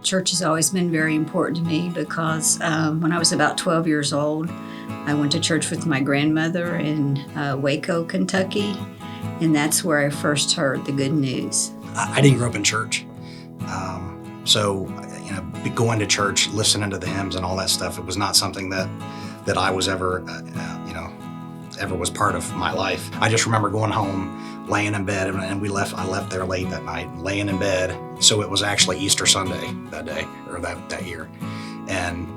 Church has always been very important to me because when I was about 12 years old, I went to church with my grandmother in Waco, Kentucky, and that's where I first heard the good news. I didn't grow up in church, so going to church, listening to the hymns and all that stuff, it was not something that I was ever was part of my life. I just remember going home, laying in bed, and I left there late that night, laying in bed. So it was actually Easter Sunday that day, or that year. And,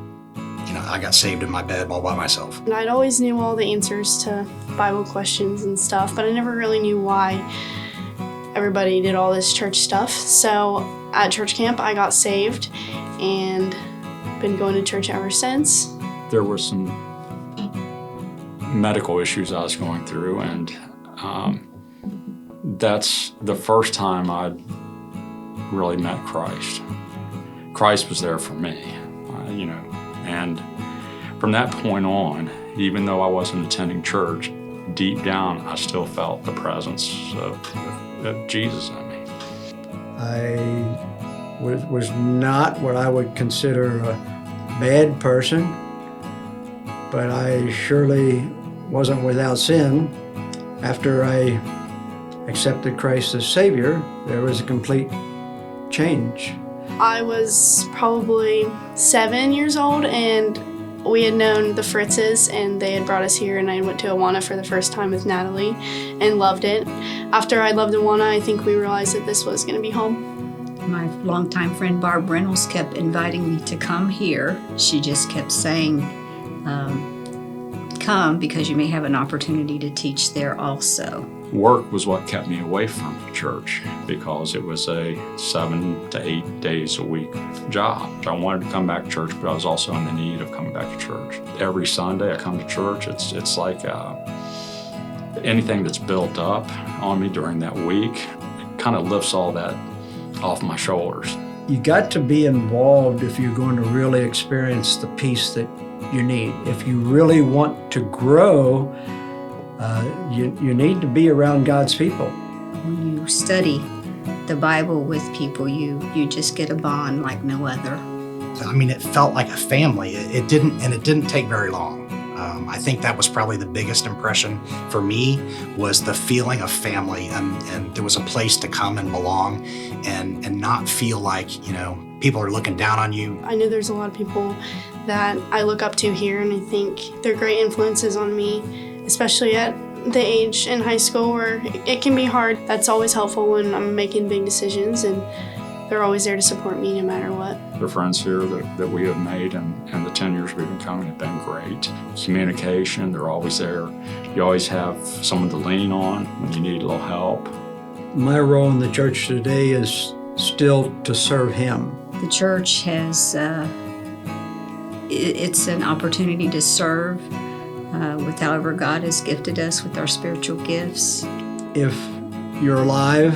I got saved in my bed all by myself. And I'd always knew all the answers to Bible questions and stuff, but I never really knew why everybody did all this church stuff. So at church camp, I got saved and been going to church ever since. There were some medical issues I was going through, and that's the first time I'd really met Christ. Christ was there for me, and from that point on, even though I wasn't attending church, deep down I still felt the presence of Jesus in me. I was not what I would consider a bad person, but I surely wasn't without sin. After I accepted Christ as Savior, there was a complete change. I was probably 7 years old, and we had known the Fritzes, and they had brought us here, and I went to Awana for the first time with Natalie and loved it. After I loved Awana, I think we realized that this was going to be home. My longtime friend Barb Reynolds kept inviting me to come here. She just kept saying, come because you may have an opportunity to teach there also. Work was what kept me away from church because it was a 7 to 8 days a week job. I wanted to come back to church, but I was also in the need of coming back to church. Every Sunday I come to church. It's like anything that's built up on me during that week, it kind of lifts all that off my shoulders. You got to be involved if you're going to really experience the peace that you need. If you really want to grow, you need to be around God's people. When you study the Bible with people, you just get a bond like no other. It felt like a family. It didn't take very long. I think that was probably the biggest impression for me, was the feeling of family, and there was a place to come and belong and not feel like, people are looking down on you. I know there's a lot of people that I look up to here, and I think they're great influences on me, especially at the age in high school where it can be hard. That's always helpful when I'm making big decisions, and they're always there to support me no matter what. The friends here that we have made and the 10 years we've been coming have been great. Communication, they're always there. You always have someone to lean on when you need a little help. My role in the church today is still to serve Him. The church has, it's an opportunity to serve with however God has gifted us with our spiritual gifts. If you're alive,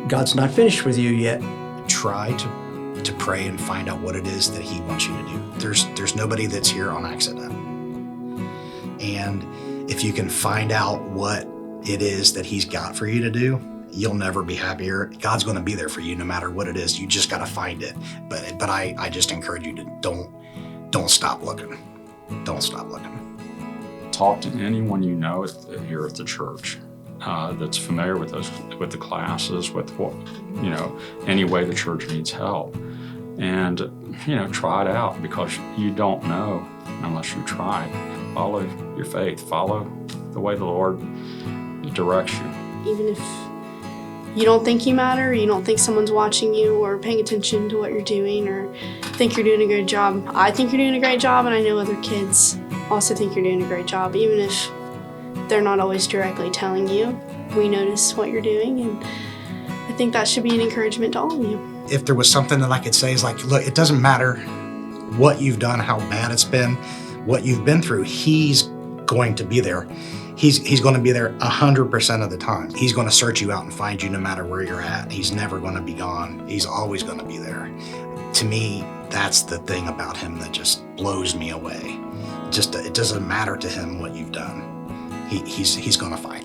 God's not finished with you yet. Try to pray and find out what it is that He wants you to do. There's nobody that's here on accident. And if you can find out what it is that He's got for you to do, you'll never be happier. God's going to be there for you no matter what it is. You just got to find it. But I just encourage you to don't stop looking. Don't stop looking. Talk to anyone you know here at the church that's familiar with the classes, with what, any way the church needs help. And, try it out, because you don't know unless you try. Follow your faith. Follow the way the Lord directs you. Even if you don't think you matter, or you don't think someone's watching you or paying attention to what you're doing, or think you're doing a good job. I think you're doing a great job, and I know other kids also think you're doing a great job, even if they're not always directly telling you. We notice what you're doing, and I think that should be an encouragement to all of you. If there was something that I could say is like, look, it doesn't matter what you've done, how bad it's been, what you've been through, He's going to be there. He's going to be there 100% of the time. He's going to search you out and find you no matter where you're at. He's never going to be gone. He's always going to be there. To me, that's the thing about Him that just blows me away. It doesn't matter to Him what you've done. He's going to find you.